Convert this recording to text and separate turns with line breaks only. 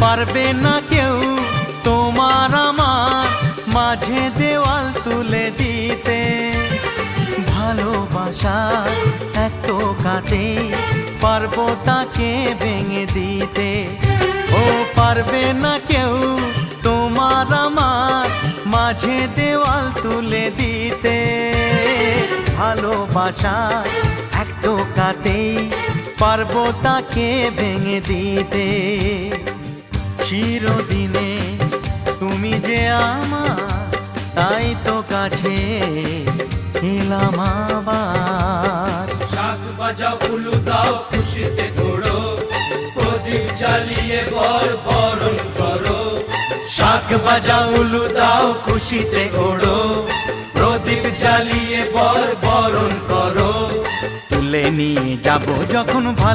পারবে না কেউ তোমার আমার মাঝে দেওয়াল তুলে দিতে। ভালোবাসার এক টোকাতে পারবো তাকে ভেঙে দিতে। ও পারবে না কেউ তোমার আমার মাঝে দেওয়াল তুলে দিতে। ভালোবাসার এক টোকাতেই পারবো তাকে ভেঙে দিতে। চিরদিনে তুমি যে আমার, তাই তো কাছে এলাম আবার।
শাক বাজাও উলু দাও খুশিতে ঘোড়ো, প্রদীপ জ্বালিয়ে বরণ করো।
শাক বাজাও উলু দাও খুশিতে ওড়ো,
প্রদীপ জ্বালিয়ে বরণ করো।
তুলে নিয়ে যাব যখন ভালো